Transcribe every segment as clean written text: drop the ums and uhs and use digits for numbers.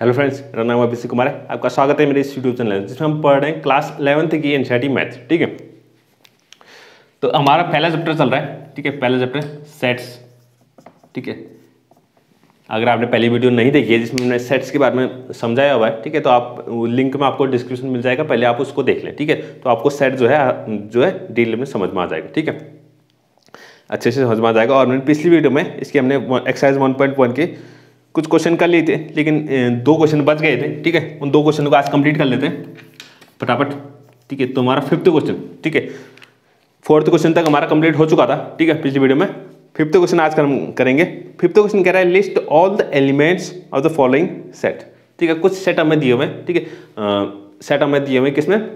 Hello friends, मेरा नाम अभिषेक कुमार है। आपका स्वागत है मेरे इस यूट्यूब चैनल जिसमें हम पढ़ रहे हैं क्लास 11th की एनसीईआरटी मैथ्स। ठीक है, तो हमारा पहला चैप्टर चल रहा है। ठीक है, पहला चैप्टर सेट्स। ठीक है, अगर आपने पहली वीडियो नहीं देखी है जिसमें मैंने सेट्स के बारे में समझाया हुआ है, ठीक है, तो आप लिंक में आपको डिस्क्रिप्शन मिल जाएगा, पहले आप उसको देख लें। ठीक है, तो आपको सेट जो है डिटेल में समझ में आ जाएगा। ठीक है, अच्छे से समझ में आ जाएगा। और मैंने पिछली वीडियो में इसके हमने एक्सरसाइज 1.1 के कुछ क्वेश्चन कर लिए थे, लेकिन 2 क्वेश्चन बच गए थे। ठीक है, उन 2 क्वेश्चन को आज कंप्लीट कर लेते हैं फटाफट। ठीक है, तो हमारा 5th क्वेश्चन, ठीक है, 4th क्वेश्चन तक हमारा कंप्लीट हो चुका था। ठीक है, पिछली वीडियो में 5th क्वेश्चन आज हम करेंगे। 5th क्वेश्चन कह रहा है list all the elements of the following set. ठीक है, कुछ सेट हमें दिए हुए हैं। ठीक है, सेट हमें दिए हुए हैं, किसमें?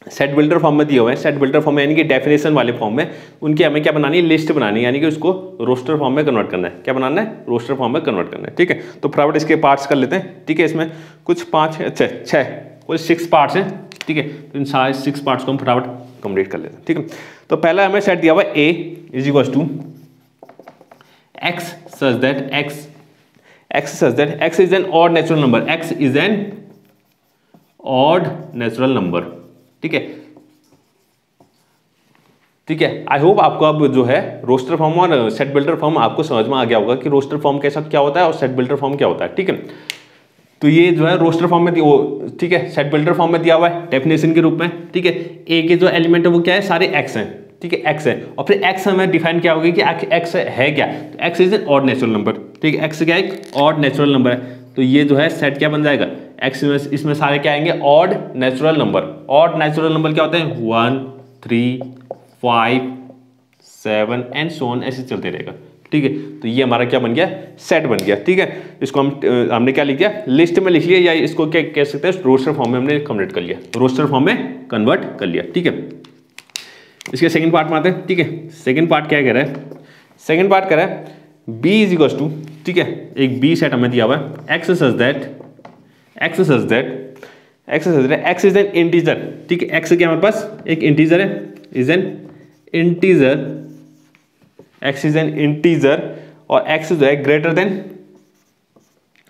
सेट बिल्डर फॉर्म में दिए हुए हैं। सेट बिल्डर फॉर्म में यानी कि डेफिनेशन वाले फॉर्म में उनकी हमें क्या बनानी है? लिस्ट बनानी है, यानी कि उसको रोस्टर फॉर्म में कन्वर्ट करना है। क्या बनाना है? रोस्टर फॉर्म में कन्वर्ट करना है। ठीक है, तो फटाफट इसके पार्ट्स कर लेते हैं। ठीक है, इसमें कुछ 6 कुल 6 पार्ट्स हैं। ठीक है, तो इन सारे 6 पार्ट्स को हम फटाफट कंप्लीट कर लेते हैं। ठीक है, तो पहला हमें सेट दिया हुआ है A is equal to x such that x is an odd natural number. X is an odd natural number. ठीक है, ठीक है, आई होप आपको अब जो है रोस्टर फॉर्म और सेट बिल्डर फॉर्म आपको समझ में आ गया होगा कि रोस्टर फॉर्म कैसा क्या होता है और सेट बिल्डर फॉर्म क्या होता है। ठीक है, तो ये जो है रोस्टर फॉर्म में ठीक है, सेट बिल्डर फॉर्म में दिया हुआ है डेफिनेशन के रूप में। ठीक है, ए के जो एलिमेंट है वो क्या है? सारे एक्स हैं। ठीक है, एक्स है, और फिर एक्स हमें डिफाइन क्या होगी कि एक्स है क्या? तो x is an odd natural number. ठीक है, एक्स क्या है? एक ऑड नेचुरल नंबर है। तो ये जो है सेट क्या बन जाएगा? एक्स में इसमें सारे क्या आएंगे? Odd natural number. Odd natural number क्या होते हैं? 1 3 5 7 एंड सो ऑन, ऐसे चलते रहेगा। ठीक है, तो ये हमारा क्या बन गया? सेट बन गया। ठीक है, इसको हमने क्या लिख दिया? लिस्ट में लिख लिया, या इसको क्या कह सकते हैं? रोस्टर फॉर्म में हमने कन्वर्ट कर लिया, रोस्टर फॉर्म में कन्वर्ट कर लिया। ठीक है, इसके सेकंड पार्ट में आते हैं। ठीक है, सेकंड पार्ट क्या कह रहा है? सेकंड पार्ट कह रहा है बी इज इक्वल टू, ठीक है, एक बी सेट हमें दिया हुआ है। X is an integer. ठीक है, एक्स क्या हमारे पास? एक इंटीजर है, is an integer. X is an integer और एक्स जो है ग्रेटर देन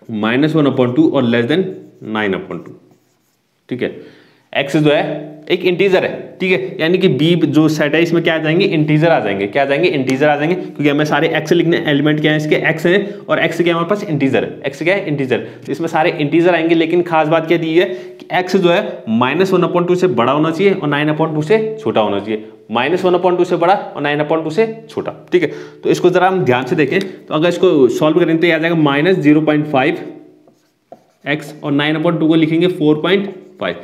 -1/2 और लेस देन 9/2। ठीक है, एक्स जो है एक इंटीजर है। ठीक है, यानी कि बी जो सेट है इसमें क्या आ जाएंगे? इंटीजर आ जाएंगे। क्या आ जाएंगे? इंटीजर आ जाएंगे, क्योंकि हमें सारे एक्स लिखने, एलिमेंट क्या है इसके? एक्स है, और एक्स क्या हमारे पास? इंटीजर है। एक्स क्या है? इंटीजर। तो इसमें सारे इंटीजर आएंगे, लेकिन खास बात क्या दी है कि एक्स जो है -1/2 से बड़ा होना चाहिए और 9/2 से छोटा होना चाहिए। -1/2 से बड़ा और 9/2 से छोटा। ठीक है, तो इसको जरा हम ध्यान से देखें, तो अगर इसको सॉल्व करें तो आ जाएगा -0.5 एक्स और 9/2 को लिखेंगे 4.5।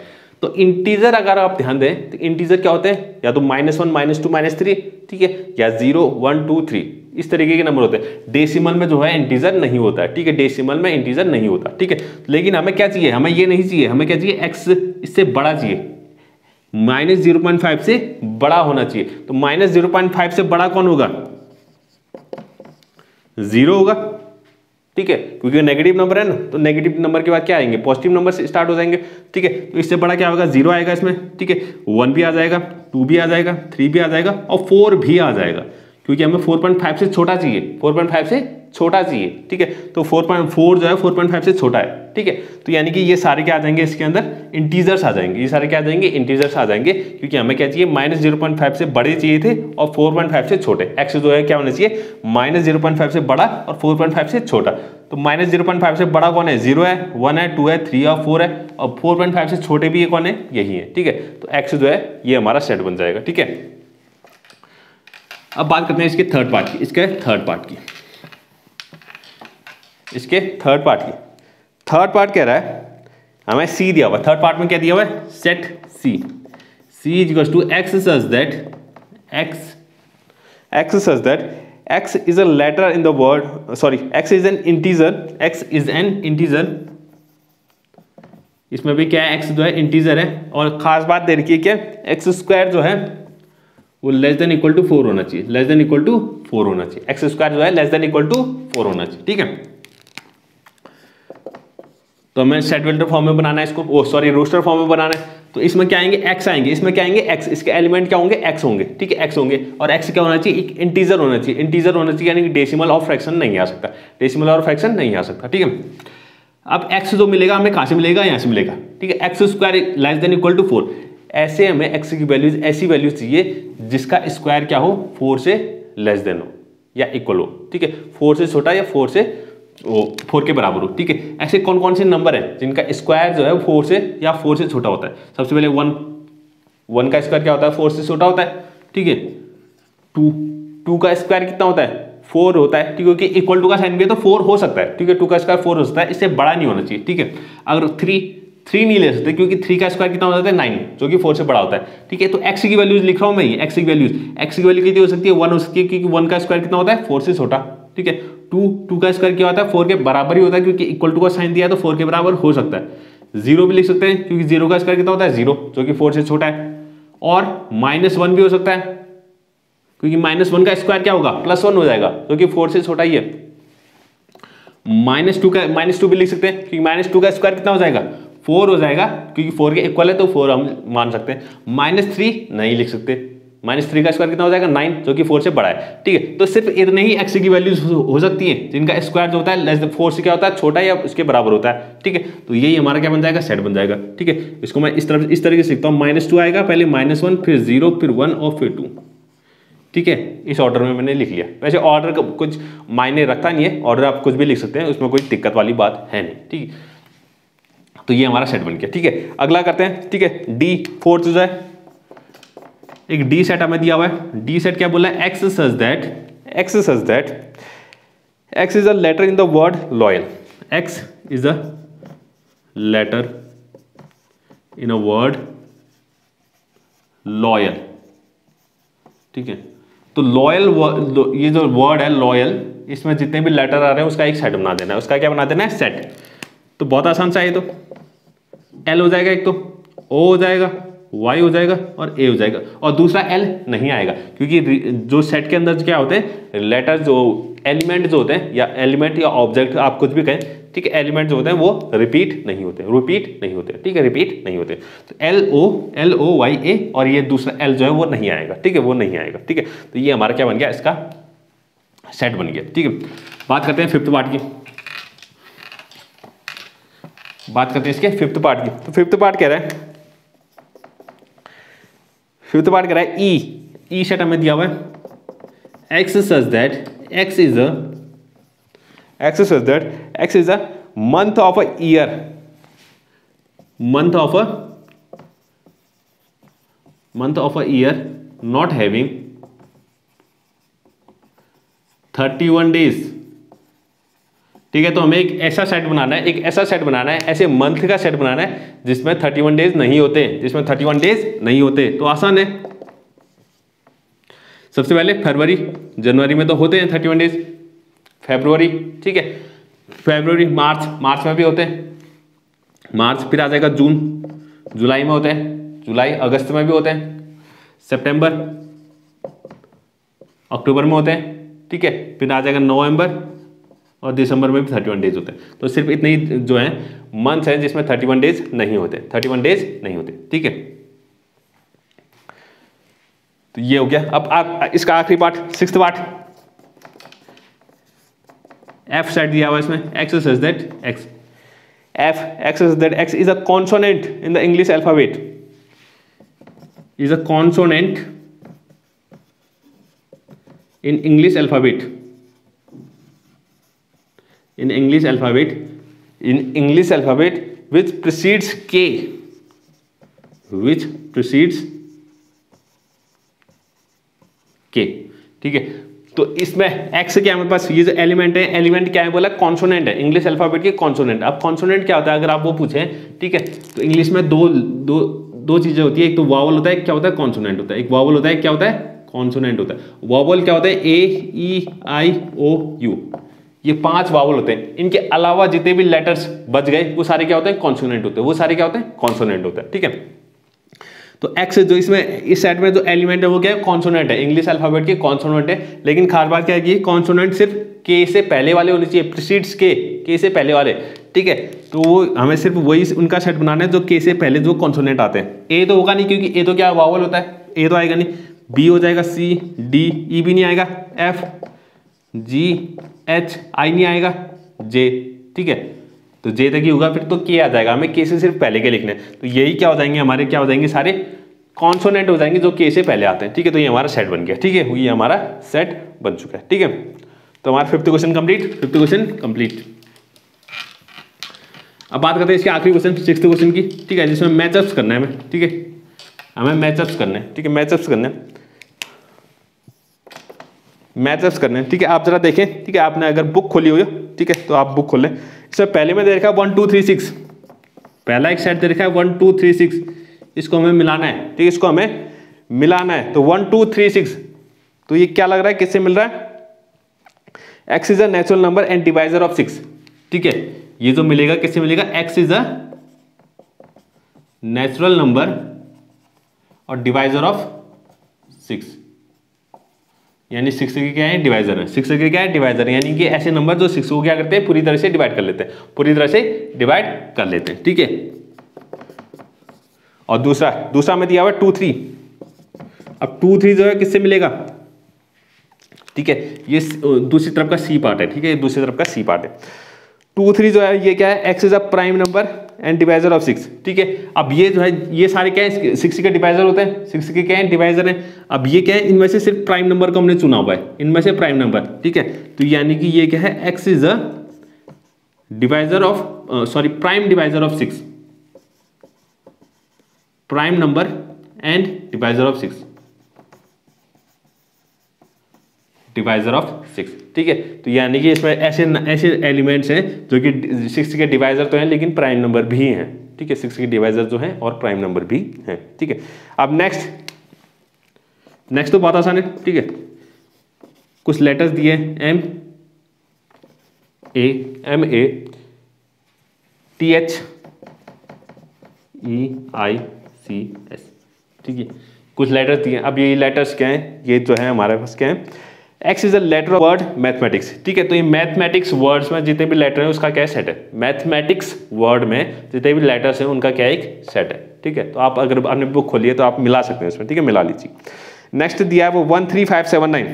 तो इंटीजर अगर आप ध्यान दें तो इंटीजर क्या होते हैं? या तो -1 -2 -3, ठीक है, या 0 1 2 3, इस तरीके के नंबर होते हैं। डेसिमल में जो है इंटीजर नहीं होता है। ठीक है, डेसिमल में इंटीजर नहीं होता। ठीक है, लेकिन हमें क्या चाहिए? हमें ये नहीं चाहिए, हमें क्या चाहिए? एक्स इससे बड़ा चाहिए, -0.5 से बड़ा होना चाहिए। तो -0.5 से बड़ा कौन होगा? 0 होगा। ठीक है, क्योंकि नेगेटिव नंबर है ना, तो नेगेटिव नंबर के बाद क्या आएंगे? पॉजिटिव नंबर से स्टार्ट हो जाएंगे। ठीक है, तो इससे बड़ा क्या होगा? 0 आएगा इसमें। ठीक है, 1 भी आ जाएगा, 2 भी आ जाएगा, 3 भी आ जाएगा और 4 भी आ जाएगा, क्योंकि हमें 4.5 से छोटा चाहिए। 4.5 से छोटा चाहिए। ठीक है, तो 4.4 जो है 4.5 से छोटा है। ठीक है, तो यानी कि ये सारे क्या आ जाएंगे? इसके अंदर इंटीजर्स आ जाएंगे। ये सारे क्या आ जाएंगे? इंटीजर्स आ जाएंगे, क्योंकि हमें क्या चाहिए? -0.5 से बड़े चाहिए थे और 4.5 से छोटे। एक्स जो है क्या होना चाहिए? -0.5 से बड़ा और 4.5 से छोटा। तो -0.5 से बड़ा कौन है? 0 है, 1 है, 2 है, 3 और 4 है, और 4.5 से छोटे भी ये कौन है? यही है। ठीक है, तो एक्स जो है ये हमारा सेट बन जाएगा। ठीक है, अब बात करते हैं इसके थर्ड पार्ट की। इसके थर्ड पार्ट की थर्ड पार्ट कह रहा है हमें सी दिया हुआ है। थर्ड पार्ट में क्या दिया हुआ है? Set C is equal to x such that x is a letter in the word, sorry, x is an integer. इसमें भी क्या है? एक्स जो है इंटीजर है, और खास बात दे रखी है क्या? एक्स स्क्वायर जो है वो लेस देन इक्वल टू 4 होना चाहिए। लेस देन इक्वल टू 4 होना चाहिए। एक्स स्क्वायर जो है लेस देन इक्वल टू 4 होना चाहिए। ठीक है, तो हमें सेट बिल्डर फॉर्म में बनाना है इसको, सॉरी, रोस्टर फॉर्म में बनाना है। तो इसमें क्या आएंगे? एक्स आएंगे। इसमें क्या आएंगे? एक्स। इसके एलिमेंट क्या होंगे? एक्स होंगे। ठीक है, एक्स होंगे, और एक्स क्या होना चाहिए? एक इंटीजर होना चाहिए। इंटीजर होना चाहिए यानी कि डेसिमल और फ्रैक्शन नहीं आ सकता। डेसिमल और फ्रैक्शन नहीं आ सकता। ठीक है, अब x जो मिलेगा हमें कहाँ से मिलेगा, यहाँ से मिलेगा, ठीक है। X square less than equal to 4, ऐसे हमें x की वैल्यूज, ऐसी वैल्यूज चाहिए जिसका स्क्वायर क्या हो, 4 से लेस देन हो या इक्वल हो, ठीक है। 4 से छोटा या 4 के बराबर हो, ठीक है। ऐसे कौन कौन से नंबर हैं जिनका स्क्वायर जो है 4 से या 4 से छोटा होता है। सबसे पहले 1 का स्क्वायर क्या होता है, 4 से छोटा होता है, ठीक है। 2 का स्क्वायर कितना होता है, 4 होता है, ठीक है, क्योंकि इक्वल टू का साइन भी है तो 4 हो सकता है, ठीक है। 2 का स्क्वायर 4 हो सकता है, इससे बड़ा नहीं होना चाहिए, ठीक है। अगर 3 नहीं ले सकते क्योंकि 3 का स्क्वायर कितना हो जाता है 9, जो कि 4 से बड़ा होता है, ठीक है। तो x की वैल्यूज लिख रहा हूं मैं, x की वैल्यूज कितनी हो सकती है, 1 हो सकती है, क्योंकि 1 का स्क्वायर कितना होता है 4 से छोटा, ठीक है। 2 का स्क्वायर क्या होता है 4 के बराबर ही होता है, क्योंकि इक्वल टू का साइन दिया है तो 4 के बराबर हो सकता है। 0 भी लिख सकते हैं क्योंकि 0 का स्क्वायर कितना होता है 0, जो कि 4 से छोटा है। और -1 भी हो सकता है क्योंकि -1 का स्क्वायर क्या होगा, +1 हो जाएगा, जो कि 4 से छोटा ही है। -2 भी लिख सकते हैं क्योंकि -2 का स्क्वायर कितना हो जाएगा, 4 हो जाएगा, क्योंकि 4 के इक्वल है तो 4 हम मान सकते हैं। -3 नहीं लिख सकते, -3 का स्क्वायर कितना हो जाएगा 9, जो कि 4 से बड़ा है, ठीक है। तो सिर्फ इतने ही x की वैल्यूज हो सकती है जिनका स्क्वायर जो होता है लेस देन 4 से क्या होता है, छोटा या उसके बराबर होता है, ठीक है। तो यही हमारा क्या बन जाएगा, सेट बन जाएगा, ठीक है। इसको मैं इस तरीके से लिखता हूँ, -2 आएगा, पहले -1 फिर 0 फिर 1 और फिर 2, ठीक है। इस ऑर्डर में मैंने लिख लिया। वैसे ऑर्डर का कुछ मायने रखता नहीं है, ऑर्डर आप कुछ भी लिख सकते हैं, उसमें कोई दिक्कत वाली बात है नहीं, ठीक है। तो ये हमारा सेट बन गया, ठीक है। अगला करते हैं, ठीक है। डी फोर्थ जो है, एक डी सेट हमें दिया हुआ है। डी सेट क्या बोला है, x such that x is a letter in the word loyal, x is a letter in a word loyal, ठीक है। तो लॉयल, ये जो वर्ड है लॉयल, इसमें जितने भी लेटर आ रहे हैं उसका एक सेट बना देना है। उसका क्या बना देना है, सेट। तो बहुत आसान सा है, तो एल हो जाएगा, एक तो ओ हो जाएगा, वाई हो जाएगा और ए हो जाएगा, और दूसरा एल नहीं आएगा, क्योंकि जो सेट के अंदर क्या होते हैं, लेटर जो एलिमेंट जो होते हैं, या एलिमेंट या ऑब्जेक्ट आप कुछ भी कहें, ठीक है, एलिमेंट जो होते हैं वो रिपीट नहीं होते, ठीक है, रिपीट नहीं होते। तो एल ओ वाई ए, और ये दूसरा एल जो है वो नहीं आएगा, ठीक है, वो नहीं आएगा, ठीक है। तो ये हमारा क्या बन गया, इसका सेट बन गया, ठीक है। बात करते हैं फिफ्थ पार्ट की, बात करते हैं इसके फिफ्थ पार्ट की। तो फिफ्थ पार्ट कह रहा है, ई सेट हमें दिया हुआ है, x such that x is a month of a year, not having 31 days, ठीक है। तो हमें एक ऐसा सेट बनाना है, ऐसे मंथ का सेट बनाना है जिसमें 31 डेज नहीं होते, तो आसान है। सबसे पहले फरवरी, जनवरी में तो होते हैं 31 डेज, फरवरी, ठीक है, फरवरी, मार्च में भी होते हैं, मार्च, फिर आ जाएगा जून, जुलाई में होते हैं, जुलाई, अगस्त में भी होते हैं, सितंबर, अक्टूबर में होते हैं, ठीक है, फिर आ जाएगा नवंबर, और दिसंबर में भी 31 डेज होते हैं। तो सिर्फ इतने ही जो है मंथ है जिसमें 31 डेज नहीं होते, ठीक है। तो ये हो गया। अब आप इसका आखिरी part, sixth part, F set दिया हुआ इसमें, x such that x is a consonant in the English alphabet, in English alphabet which precedes K, ठीक है। तो इसमें X क्या है हमारे पास, ये जो एलिमेंट है, एलिमेंट क्या है बोला, कॉन्सोनेंट है, इंग्लिश अल्फाबेट की कॉन्सोनेंट। अब कॉन्सोनेंट क्या होता है अगर आप वो पूछें, ठीक है, तो इंग्लिश में दो चीजें होती है, एक तो वावल होता है, क्या होता है, कॉन्सोनेंट होता है। एक वावल होता है, क्या होता है, कॉन्सोनेंट होता है। वावल क्या होता है, ए ई आई ओ यू, ये 5 वावल होते हैं। इनके अलावा जितने भी लेटर्स बच गए वो सारे क्या होते हैं, कॉन्सोनेंट होते हैं, ठीक है। तो एक्स जो इसमें इस सेट में जो एलिमेंट है वो क्या है, कॉन्सोनेंट है, इंग्लिश अल्फाबेट की कॉन्सोनेंट है। लेकिन खास बात क्या है कि कॉन्सोनेंट सिर्फ के से पहले वाले होने चाहिए, प्रीसीड्स के से पहले वाले, ठीक है। तो वो हमें सिर्फ वही उनका सेट बनाना है जो के से पहले जो कॉन्सोनेंट आते हैं। ए तो होगा नहीं क्योंकि ए तो क्या वावल होता है, ए तो आएगा नहीं। बी हो जाएगा, सी डी, ई भी नहीं आएगा, एफ जी एच आई नहीं आएगा, जे, ठीक है, तो जे तक ही होगा फिर तो के आ जाएगा, हमें के से सिर्फ पहले के लिखने हैं। तो यही क्या हो जाएंगे हमारे, क्या हो जाएंगे, सारे कॉन्सोनेंट हो जाएंगे जो के से पहले आते हैं। ठीक है, तो ये हमारा सेट बन गया। ठीक है, ये हमारा सेट बन चुका है। ठीक है, तो हमारा 5th question complete, 5th question complete. अब बात करते हैं इसके आखिरी क्वेश्चन 6th क्वेश्चन की। ठीक है, जिसमें मैचअप्स करना है हमें। ठीक है, हमें मैचअप्स करने हैं। ठीक है, मैचअप्स करने हैं, मैचअप्स करने हैं। ठीक है, आप जरा देखें। ठीक है, आपने अगर बुक खोली हुई हो, ठीक है, तो आप बुक खोल लें। इसमें पहले में दे रखा है 1 2 3 6, पहला एक सेट दे रखा है 1 2 3 6, इसको हमें मिलाना है। ठीक है, इसको हमें मिलाना है। तो 1 2 3 6, तो ये क्या लग रहा है, किससे मिल रहा है, x is a natural number and divisor of 6। ठीक है, ये जो मिलेगा किससे मिलेगा, x is a natural number और डिवाइजर ऑफ 6, यानी 6 के क्या है, डिवाइजर है। 6 के क्या है, डिवाइजर, यानी कि ऐसे नंबर जो 6 को क्या करते हैं, पूरी तरह से डिवाइड कर लेते हैं, पूरी तरह से डिवाइड कर लेते हैं। ठीक है, और दूसरा में दिया हुआ 2 3। अब 2 3 जो है किससे मिलेगा, ठीक है, ये दूसरी तरफ का सी पार्ट है। ठीक है, दूसरी तरफ का सी पार्ट है। 2 3 जो है ये क्या है, x is a prime number and divisor of 6। ठीक है, अब ये जो है ये सारे क्या है, 6 के डिवाइजर होते हैं, 6 के क्या है, डिवाइजर है। अब ये क्या है, इनमें से सिर्फ प्राइम नंबर को हमने चुना हुआ है, इनमें से प्राइम नंबर। ठीक है, तो यानी कि ये क्या है, x is a divisor of sorry prime divisor of 6, prime number and divisor of 6, divisor of 6। ठीक है, तो यानी कि इसमें ऐसे एलिमेंट्स हैं जो कि 6 के डिवाइजर तो हैं लेकिन प्राइम नंबर भी हैं। ठीक है, 6 के डिवाइजर जो हैं और प्राइम नंबर भी हैं। ठीक है, अब नेक्स्ट तो बहुत आसान है। ठीक है, कुछ लेटर्स दिए M A T H E I C S। ठीक है, कुछ लेटर्स दिए। अब ये लेटर्स क्या हैं, ये जो है हमारे पास क्या है, X is a letter of word mathematics. ठीक है, तो ये मैथमेटिक्स वर्ड्स में जितने भी लेटर हैं उसका क्या है, सेट है। मैथमेटिक्स वर्ड में जितने भी लेटर्स हैं उनका क्या है, एक सेट है। ठीक है, तो आप अगर आपने बुक खोली है तो आप मिला सकते हैं इसमें। ठीक है, मिला लीजिए। नेक्स्ट दिया है वो 1 3 5 7 9,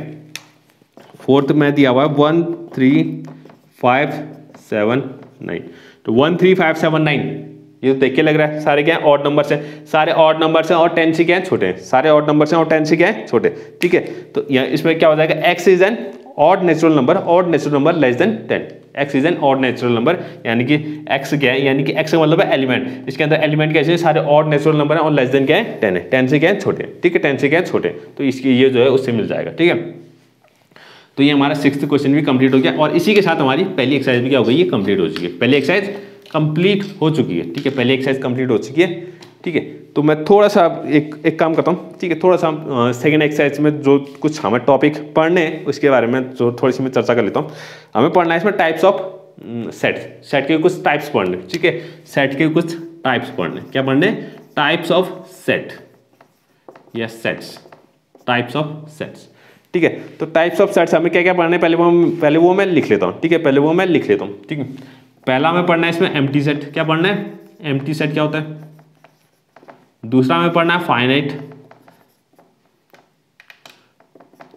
4th में दिया हुआ है 1 3 5 7 9। तो 1 3 5 7 9 ये तो देख के लग रहा है सारे क्या है, ऑड नंबर्स हैं, सारे ऑड नंबर्स हैं और 10 से क्या है, छोटे हैं, सारे ऑड नंबर्स हैं और 10 से क्या है, छोटे। ठीक है, तो यहाँ इसमें क्या हो जाएगा, x is an odd natural number, odd natural number less than 10, x is an odd natural number, यानी कि x क्या है, यानी कि x का मतलब है एलिमेंट, इसके अंदर एलिमेंट कैसे है, सारे ऑड नेचुरल नंबर है और लेस देन क्या है, 10 है, 10 से क्या है, छोटे। ठीक है, 10 से क्या है, छोटे, तो इसकी ये जो है उससे मिल जाएगा। ठीक है, तो ये हमारा 6th क्वेश्चन भी कंप्लीट हो गया और इसी के साथ हमारी पहली एक्सरसाइज भी क्या हो गई, ये कंप्लीट हो चुकी है, पहली एक्सरसाइज कंप्लीट हो चुकी है। ठीक है, पहली एक्सरसाइज कंप्लीट हो चुकी है। ठीक है, तो मैं थोड़ा सा एक काम करता हूँ। ठीक है, थोड़ा सा सेकंड एक्सरसाइज में जो कुछ हमें टॉपिक पढ़ने हैं उसके बारे में जो थोड़ी सी मैं चर्चा कर लेता हूँ। हमें पढ़ना है इसमें टाइप्स ऑफ सेट के कुछ टाइप्स पढ़ने। ठीक है, सेट के कुछ टाइप्स पढ़ने, क्या पढ़ने, टाइप्स ऑफ सेट या सेट्स, टाइप्स ऑफ सेट्स। ठीक है, तो टाइप्स ऑफ सेट्स हमें क्या क्या पढ़ने, पहले वो मैं लिख लेता हूँ। ठीक है, पहले वो मैं लिख लेता हूँ। ठीक है, पहला हमें पढ़ना है इसमें एम्प्टी सेट, क्या पढ़ना है, एम्प्टी सेट क्या होता है। दूसरा हमें पढ़ना है फाइनाइट,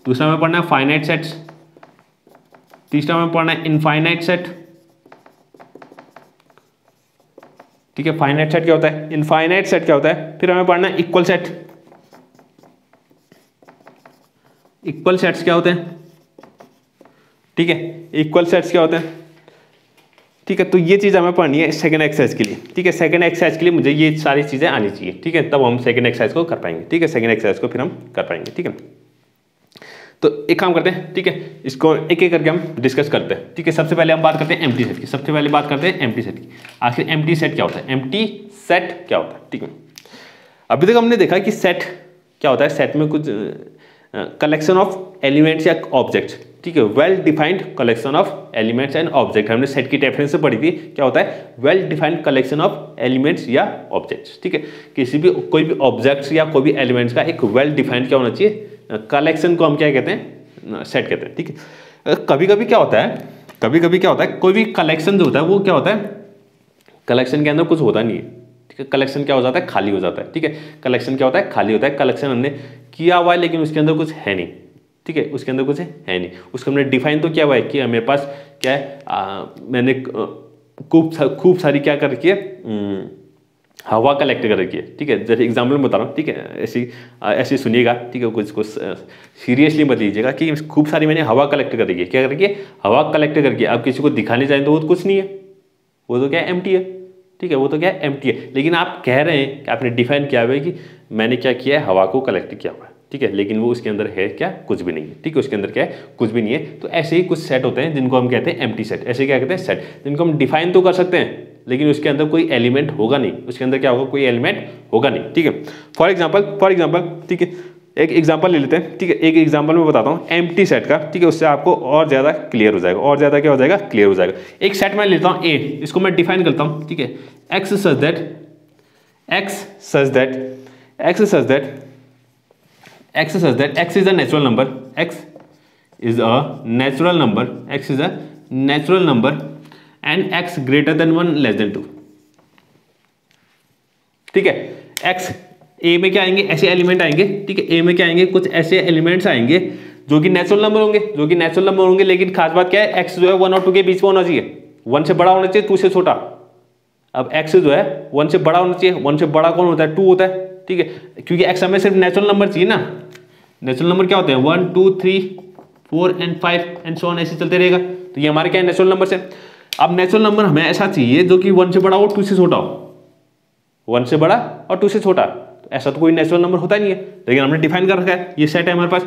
दूसरा हमें पढ़ना है फाइनाइट सेट्स। तीसरा हमें पढ़ना है इनफाइनाइट सेट। ठीक है, फाइनाइट सेट क्या होता है, इनफाइनाइट सेट क्या होता है। फिर हमें पढ़ना है इक्वल सेट, इक्वल सेट्स क्या होते हैं। ठीक है, इक्वल सेट्स क्या होते हैं। ठीक है, तो ये चीज़ हमें पढ़नी है सेकंड एक्सरसाइज के लिए। ठीक है, सेकंड एक्सरसाइज के लिए मुझे ये सारी चीज़ें आनी चाहिए। ठीक है, तब हम सेकंड एक्सरसाइज को कर पाएंगे। ठीक है, सेकंड एक्सरसाइज को फिर हम कर पाएंगे। ठीक है, तो एक काम करते हैं। ठीक है, इसको एक एक करके हम डिस्कस करते हैं। ठीक है, सबसे पहले हम बात करते हैं एम्प्टी सेट की, सबसे पहले बात करते हैं एम्प्टी सेट की। आखिर एम्प्टी सेट क्या होता है, एम्प्टी सेट क्या होता है। ठीक है, अभी तक हमने देखा कि सेट क्या होता है, सेट में कुछ कलेक्शन ऑफ एलिमेंट्स या ऑब्जेक्ट्स। ठीक है, well defined collection of elements and object, हमने सेट की डेफिनेशन पढ़ी थी, क्या होता है, well defined collection of elements या ऑब्जेक्ट्स। ठीक है, किसी भी कोई भी ऑब्जेक्ट्स या कोई भी एलिमेंट्स का एक वेल डिफाइंड क्या होना चाहिए, कलेक्शन को हम क्या कहते हैं, सेट कहते हैं। ठीक है, कभी कभी क्या होता है, कभी कभी क्या होता है, कोई भी कलेक्शन जो होता है वो क्या होता है, कलेक्शन के अंदर कुछ होता नहीं है। ठीक है, कलेक्शन क्या हो जाता है, खाली हो जाता है। ठीक है, कलेक्शन क्या होता है, खाली होता है, कलेक्शन हमने किया हुआ है लेकिन उसके अंदर कुछ है नहीं। ठीक है, उसके अंदर कुछ है नहीं, उसको हमने डिफाइन तो किया हुआ है कि मेरे पास क्या है, मैंने खूब सारी क्या कर रखी है, हवा कलेक्ट कर रखी है, ठीक है। जैसे एग्जाम्पल में बता रहा हूँ, ठीक है, ऐसी सुनिएगा, ठीक है, कुछ सीरियसली मत लीजिएगा कि खूब सारी मैंने हवा कलेक्ट कर रखी है। क्या कर रखी है? हवा कलेक्ट करके अब किसी को दिखाने जाए तो वो तो कुछ नहीं है, वो तो क्या है, एम्प्टी है, ठीक है, वो तो क्या है, एम्प्टी है। लेकिन आप कह रहे हैं कि आपने डिफाइन किया हुआ है कि मैंने क्या किया है, हवा को कलेक्ट किया हुआ है, ठीक है, लेकिन वो उसके अंदर है क्या, कुछ भी नहीं है, ठीक है, उसके अंदर क्या है, कुछ भी नहीं है। तो ऐसे ही कुछ सेट होते हैं जिनको हम कहते हैं एम्प्टी सेट। ऐसे क्या कहते हैं, सेट, जिनको हम डिफाइन तो कर सकते हैं लेकिन उसके अंदर कोई एलिमेंट होगा नहीं, उसके अंदर क्या होगा, कोई एलिमेंट होगा नहीं, ठीक है। फॉर एग्जाम्पल, ठीक है, एक एग्जाम्पल ले लेते हैं, ठीक है, एक एग्जाम्पल में बताता हूँ एम्प्टी सेट का, ठीक है, उससे आपको और ज़्यादा क्लियर हो जाएगा, और ज़्यादा क्या हो जाएगा, क्लियर हो जाएगा। एक सेट मैं लेता हूँ ए, इसको मैं डिफाइन करता हूँ, ठीक है, x such that x is a natural number, x is a natural number and x greater than 1 less than 2, ठीक है। x a में क्या आएंगे, ऐसे एलिमेंट आएंगे, ठीक है, a में क्या आएंगे, कुछ ऐसे एलिमेंट्स आएंगे जो कि नेचुरल नंबर होंगे, लेकिन खास बात क्या है, x जो है 1 और 2 के बीच में होना चाहिए, 1 से बड़ा होना चाहिए, 2 से छोटा। अब x जो है 1 से बड़ा होना चाहिए, 1 से बड़ा कौन होता है, 2 होता है, ठीक है, क्योंकि x हमें सिर्फ नेचुरल नंबर चाहिए ना। नेचुरल नंबर क्या होते हैं, 1 2 3 4 एंड 5 एंड सो ऑन, ऐसे चलते रहेगा। तो ये हमारे क्या है, नेचुरल नंबर है। अब नेचुरल नंबर हमें ऐसा चाहिए जो कि 1 से बड़ा हो, 2 से छोटा हो, 1 से बड़ा और 2 से छोटा। तो ऐसा तो कोई नेचुरल नंबर होता नहीं है, लेकिन हमने डिफाइन कर रखा है, ये सेट है हमारे पास।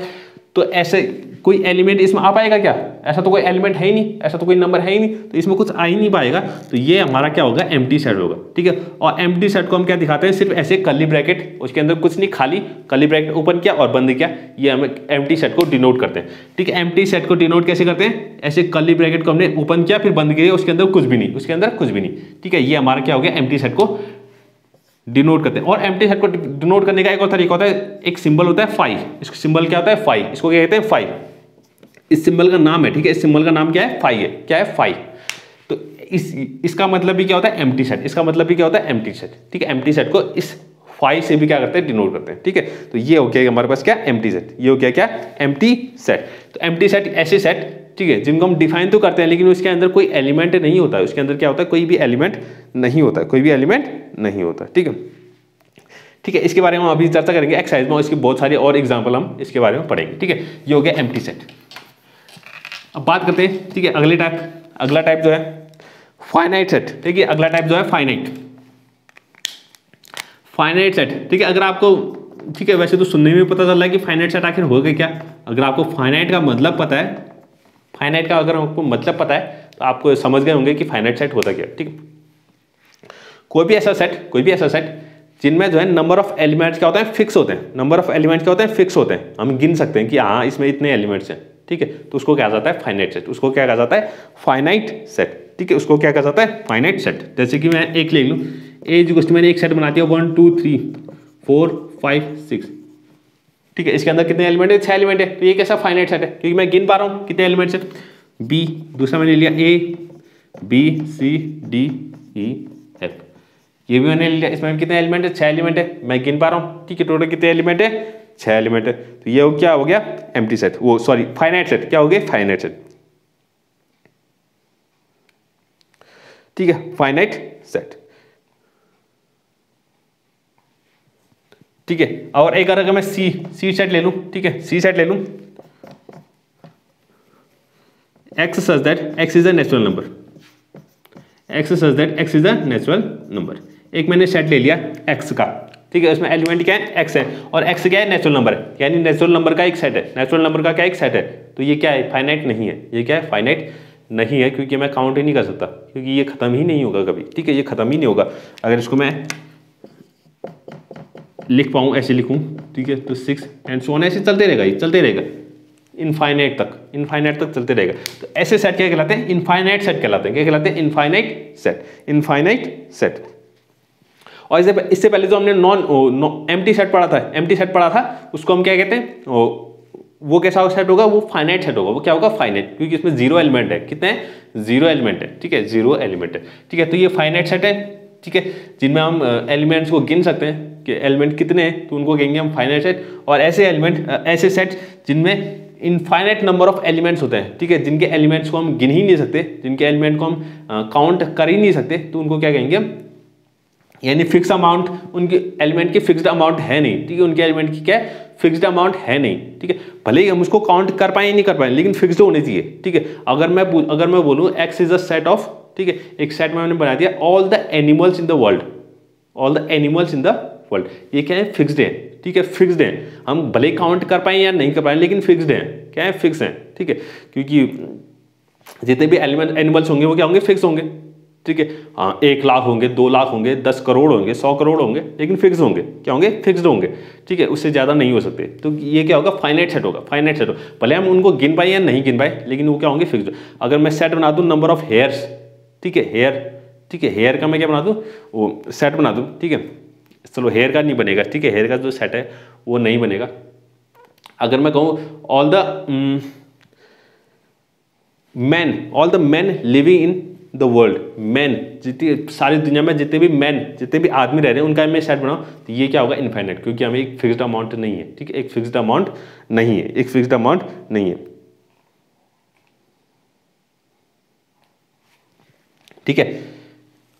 तो ऐसे कोई एलिमेंट इसमें आ पाएगा क्या, ऐसा तो कोई एलिमेंट है ही नहीं, ऐसा तो कोई नंबर है ही नहीं, तो इसमें कुछ आ ही नहीं पाएगा। तो ये हमारा क्या होगा, एम्प्टी सेट होगा, ठीक है। और एम्प्टी सेट को हम क्या दिखाते हैं, सिर्फ ऐसे कर्ली ब्रैकेट, उसके अंदर कुछ नहीं, खाली कर्ली ब्रैकेट ओपन किया और बंद किया, ये हम एम्प्टी सेट को डिनोट करते हैं, ठीक है। एम्प्टी सेट को डिनोट कैसे करते हैं, ऐसे कर्ली ब्रैकेट को हमने ओपन किया फिर बंद किया, उसके अंदर कुछ भी नहीं, ठीक है। ये हमारा क्या हो गया, एम्प्टी सेट को डिनोट करते हैं। और एम्प्टी सेट को डिनोट करने का एक और तरीका होता है, एक सिंबल होता है फाई, इसका सिंबल क्या होता है, फाई, इसको क्या कहते हैं, फाई, इस सिंबल का नाम है, ठीक है, इस सिंबल का नाम क्या है, फाई है, क्या है, फाई। तो इसका मतलब भी क्या होता है, एम्प्टी सेट, इसका मतलब भी क्या होता है, एम्प्टी सेट, ठीक है। एम्प्टी सेट को इस फाई से भी क्या करते हैं, डिनोट करते हैं, ठीक है। तो ये हो गया हमारे पास क्या, एम्प्टी सेट, ये हो गया क्या, एम्प्टी सेट। तो एम्प्टी सेट ऐसे सेट, ठीक है, जिनको हम डिफाइन तो करते हैं लेकिन उसके अंदर कोई एलिमेंट नहीं होता है, उसके अंदर क्या होता है, कोई भी एलिमेंट नहीं होता, ठीक है, ठीक है। इसके बारे में हम अभी चर्चा करेंगे एक्सरसाइज में, इसके बहुत सारे और एग्जाम्पल हम इसके बारे में पढ़ेंगे, ठीक है। ये हो गया एम्प्टी सेट। अब बात करते हैं, ठीक है, अगला टाइप जो है फाइनाइट सेट, ठीक है। अगला टाइप जो है फाइनाइट सेट, ठीक है। अगर आपको, ठीक है, वैसे तो सुनने में पता चल रहा है कि फाइनाइट सेट आखिर होगा क्या। अगर आपको फाइनाइट का मतलब पता है, फाइनाइट का अगर आपको मतलब पता है तो आपको समझ गए होंगे कि फाइनाइट सेट होता क्या, ठीक है। कोई भी ऐसा सेट जिनमें जो है नंबर ऑफ एलिमेंट्स क्या होते हैं, फिक्स होते हैं, फिक्स होते हैं, हम गिन सकते हैं कि हाँ इसमें इतने एलिमेंट्स हैं, ठीक है। तो उसको क्या जाता है, फाइनाइट सेट, ठीक है, उसको क्या कहा जाता है, फाइनाइट सेट। जैसे कि मैं एक ले लूँ, ए जो मैंने एक सेट बना दिया 1 2 3 4 5 6, ठीक है। इसके अंदर कितने एलिमेंट है, 6 एलिमेंट है। तो ये कैसा फाइनाइट सेट है, क्योंकि मैं गिन पा रहा हूँ कितने एलिमेंट्स है। बी, दूसरा मैंने लिया A B C D E F, ये भी मैंने लिया, इसमें कितने एलिमेंट है, 6 एलिमेंट है, मैं गिन पा रहा हूँ, ठीक है। टोटल कितने एलिमेंट है, 6 एलिमेंट है। तो ये क्या हो गया, एम्प्टी सेट, वो सॉरी फाइनाइट सेट, क्या हो गया, फाइनाइट सेट, ठीक है, फाइनाइट सेट, ठीक है। और एक अगर मैं सी सेट ले लूं, ठीक है, सी सेट ले लूं, x such that x is a natural number, एक मैंने सेट ले लिया एक्स का, ठीक है। उसमें एलिमेंट क्या है, एक्स है, और एक्स क्या है, नेचुरल नंबर है, यानी नेचुरल नंबर का एक सेट है, नेचुरल नंबर का क्या एक सेट है। तो ये क्या है, फाइनाइट नहीं है, ये क्या है, फाइनाइट नहीं है, क्योंकि मैं काउंट ही नहीं कर सकता, क्योंकि ये खत्म ही नहीं होगा कभी, ठीक है, ये खत्म ही नहीं होगा। अगर इसको मैं लिख पाऊँ, ऐसे लिखूँ, ठीक है, तो 6 एंड सो ऑन, ऐसे चलते रहेगा इनफाइनाइट तक चलते रहेगा। तो ऐसे सेट क्या कहलाते हैं, इनफाइनाइट सेट कहलाते हैं, क्या कहलाते हैं, इनफाइनाइट सेट। और इससे पहले जो हमने एम्प्टी सेट पढ़ा था, उसको हम क्या कहते हैं, वो कैसा सेट होगा, वो फाइनाइट सेट होगा, वो क्या होगा, फाइनाइट, क्योंकि इसमें 0 एलिमेंट है, कितने हैं, 0 एलिमेंट है, ठीक है, 0 एलिमेंट है, ठीक है। तो ये फाइनाइट सेट है, ठीक है, जिनमें हम एलिमेंट्स को गिन सकते हैं कि एलिमेंट कितने हैं, तो उनको कहेंगे हम फाइनाइट सेट। और ऐसे सेट जिनमें इनफाइनाइट नंबर ऑफ एलिमेंट्स होते हैं, ठीक है, जिनके एलिमेंट्स को हम गिन ही नहीं सकते, जिनके एलिमेंट को हम काउंट कर ही नहीं सकते, तो उनको क्या कहेंगे हम, यानी फिक्स अमाउंट, उनके एलिमेंट की फिक्स्ड अमाउंट है नहीं, ठीक है, उनके एलिमेंट की क्या है, फिक्स्ड अमाउंट है नहीं, ठीक है, भले ही हम उसको काउंट कर पाए नहीं कर पाए, लेकिन फिक्स्ड होनी चाहिए, ठीक है। अगर मैं बोलूँ x is a set of, ठीक है, एक सेट में मैंने बना दिया all the animals in the world, all the animals in the world, ये क्या है, फिक्स्ड है, ठीक है, फिक्स्ड है, हम भले काउंट कर पाए या नहीं कर पाए, लेकिन फिक्स्ड है, क्या है, फिक्स है, ठीक है, क्योंकि जितने भी एनिमल्स होंगे वो क्या होंगे, फिक्स होंगे, ठीक है। हाँ, 1 लाख होंगे, 2 लाख होंगे, 10 करोड़ होंगे, 100 करोड़ होंगे, लेकिन फिक्स होंगे, क्या होंगे, फिक्स्ड होंगे, ठीक है, उससे ज़्यादा नहीं हो सकते। तो ये क्या होगा, फाइनाइट सेट होगा, फाइनाइट सेट होगा, भले हम उनको गिन पाए या नहीं गिन पाए, लेकिन वो क्या होंगे, फिक्स्ड। अगर मैं सेट बना दूँ नंबर ऑफ हेयर्स, ठीक है, हेयर, ठीक है, हेयर का मैं क्या बना दूँ, वो सेट बना दूँ, ठीक है, चलो हेयर का नहीं बनेगा, ठीक है, हेयर का जो सेट है वो नहीं बनेगा। अगर मैं कहूँ all the man living in the world, man, जितनी सारी दुनिया में जितने भी आदमी रह रहे हैं उनका मैं सेट बनाऊं, तो ये क्या होगा, इनफाइनाइट, क्योंकि हमें एक फिक्स्ड अमाउंट नहीं है, ठीक है, एक फिक्स्ड अमाउंट नहीं है, एक फिक्स्ड अमाउंट नहीं है, ठीक है।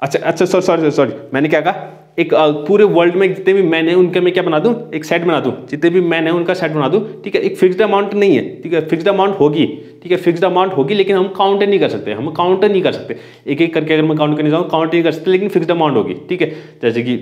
अच्छा सॉरी मैंने क्या कहा, एक पूरे वर्ल्ड में जितने भी मैन है उनके मैं क्या बना दूं, एक सेट बना दूं, जितने भी मैन है उनका सेट बना दूं, ठीक है, एक फिक्स्ड अमाउंट नहीं है, ठीक है, फिक्स्ड अमाउंट होगी, ठीक है, फिक्स्ड अमाउंट होगी, लेकिन हम काउंट नहीं कर सकते, एक एक करके अगर मैं काउंट करने जाऊँ काउंट नहीं कर सकते, लेकिन फिक्स्ड अमाउंट होगी, ठीक है, जैसे कि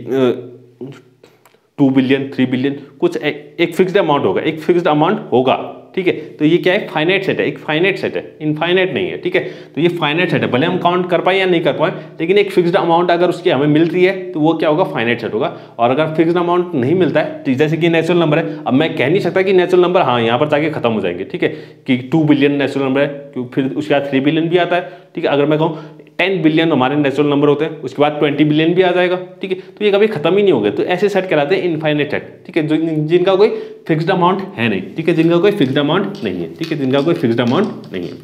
2 बिलियन 3 बिलियन कुछ एक फिक्स्ड अमाउंट होगा, एक फिक्स्ड अमाउंट होगा, ठीक है। तो ये क्या है, फाइनाइट सेट है, एक फाइनाइट सेट है, इनफाइनाइट नहीं है, ठीक है। तो ये फाइनाइट सेट है, भले हम काउंट कर पाए या नहीं कर पाए, लेकिन एक फिक्स्ड अमाउंट अगर उसकी हमें मिल रही है तो वो क्या होगा, फाइनाइट सेट होगा। और अगर फिक्स्ड अमाउंट नहीं मिलता है, जैसे कि नेचुरल नंबर है, अब मैं कह नहीं सकता कि नेचुरल नंबर हाँ यहाँ पर जाके खत्म हो जाएंगे, ठीक है, कि 2 बिलियन नेचुरल नंबर है, फिर उसके बाद 3 बिलियन भी आता है, ठीक है। अगर मैं कहूँ 10 बिलियन हमारे नेचुरल नंबर होते हैं, उसके बाद 20 बिलियन भी आ जाएगा, ठीक है, तो ये कभी खत्म ही नहीं होगा, तो ऐसे सेट कहलाते हैं इनफाइनाइट सेट, ठीक है, जिनका कोई फिक्स्ड अमाउंट है नहीं, ठीक है, जिनका कोई फिक्स्ड अमाउंट नहीं है, ठीक है, जिनका कोई फिक्स्ड अमाउंट नहीं है,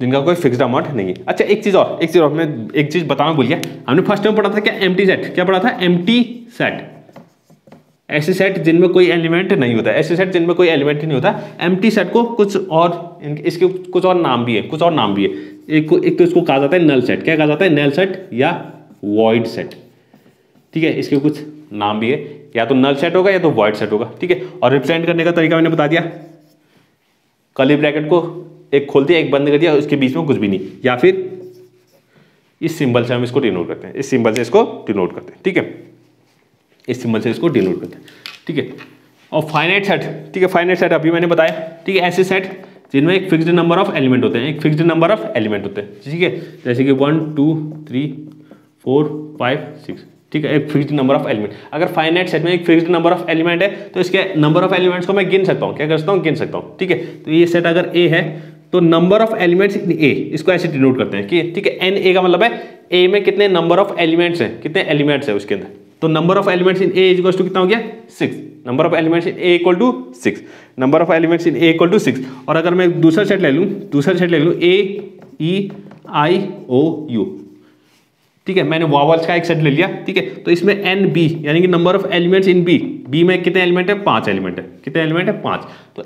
जिनका कोई फिक्स्ड अमाउंट नहीं है। अच्छा एक चीज और मैं एक चीज बताना भूल गया, हमने फर्स्ट में पढ़ा था क्या, एम्प्टी सेट, क्या पढ़ा था, एम्प्टी सेट, ऐसे सेट जिनमें कोई एलिमेंट नहीं होता, ऐसे सेट जिनमें कोई एलिमेंट ही नहीं होता। एम्प्टी सेट को कुछ और, इसके कुछ और नाम भी है, एक तो इसको कहा जाता है नल सेट, क्या कहा जाता है, नल सेट या वॉइड सेट, ठीक है, इसके कुछ नाम भी है, या तो नल सेट होगा या तो वॉइड सेट होगा, ठीक है। और रिप्रेजेंट करने का तरीका मैंने बता दिया, कर्ली ब्रैकेट को एक खोल दिया एक बंद कर दिया, उसके बीच में कुछ भी नहीं, या फिर इस सिंबल से हम इसको डिनोट करते हैं, इस सिंबल से इसको डिनोट करते हैं, ठीक है, इस सिंबल से इसको डिनोट करते हैं, ठीक है। और फाइनाइट सेट, ठीक है, फाइनाइट सेट अभी मैंने बताया, ठीक है, ऐसे सेट जिनमें एक फिक्स्ड नंबर ऑफ एलिमेंट होते हैं, ठीक है, जैसे कि 1 2 3 4 5 6, ठीक है, एक फिक्स्ड नंबर ऑफ एलिमेंट। अगर फाइनाइट सेट में एक फिक्स्ड नंबर ऑफ एलिमेंट है तो इसके नंबर ऑफ एलिमेंट्स को मैं गिन सकता हूँ, क्या कर सकता हूँ, गिन सकता हूँ, ठीक है। तो ये सेट अगर ए है तो नंबर ऑफ एलिमेंट्स इन ए, इसको ऐसे डिनोट करते हैं कि, ठीक है, एन ए का मतलब है ए में कितने नंबर ऑफ एलिमेंट्स हैं, कितने एलिमेंट्स है उसके अंदर, तो number of elements in A equal to कितना हो गया, 6, number of elements in A equal to 6, number of elements in A equal to 6। और अगर मैं दूसरा सेट ले लूँ ए ई आई ओ यू, ठीक है, मैंने वॉवल्स का एक सेट ले लिया, ठीक है, तो इसमें एन बी यानी कि number of elements in B में कितने एलिमेंट है, 5 एलिमेंट है, कितने एलिमेंट है, 5। तो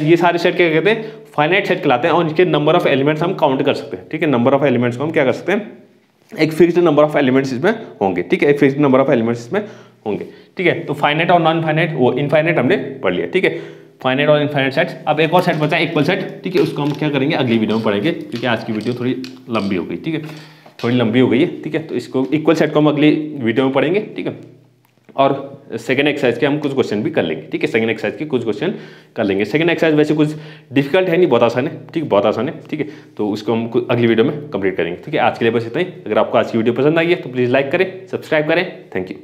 ये सारे सेट क्या कहते हैं, फाइनाइट सेट कहलाते हैं, और इसके नंबर ऑफ एलिमेंट्स हम काउंट कर सकते हैं, ठीक है, नंबर ऑफ एलिमेंट्स को हम क्या कर सकते हैं, एक फिक्स्ड नंबर ऑफ एलिमेंट्स इसमें होंगे, ठीक है, एक फिक्स्ड नंबर ऑफ एलिमेंट्स इसमें होंगे, ठीक है। तो फाइनाइट और नॉन फाइनाइट, वो इनफाइनाइट हमने पढ़ लिया, ठीक है, फाइनाइट और इनफाइनाइट सेट्स। अब एक और सेट बचा है, इक्वल सेट, ठीक है, उसको हम क्या करेंगे, अगली वीडियो में पढ़ेंगे, क्योंकि आज की वीडियो थोड़ी लंबी हो गई, ठीक है, थोड़ी लंबी हो गई है, ठीक है, तो इसको इक्वल सेट को हम अगली वीडियो में पढ़ेंगे, ठीक है। और सेकंड एक्सरसाइज के हम कुछ क्वेश्चन भी कर लेंगे, ठीक है, सेकंड एक्सरसाइज के कुछ क्वेश्चन कर लेंगे। सेकंड एक्सरसाइज वैसे कुछ डिफिकल्ट है नहीं, बहुत आसान है, ठीक, बहुत आसान है, ठीक है, तो उसको हम अगली वीडियो में कंप्लीट करेंगे, ठीक है। आज के लिए बस इतना ही। अगर आपको आज की वीडियो पसंद आई है तो प्लीज़ लाइक करें, सब्सक्राइब करें, थैंक यू।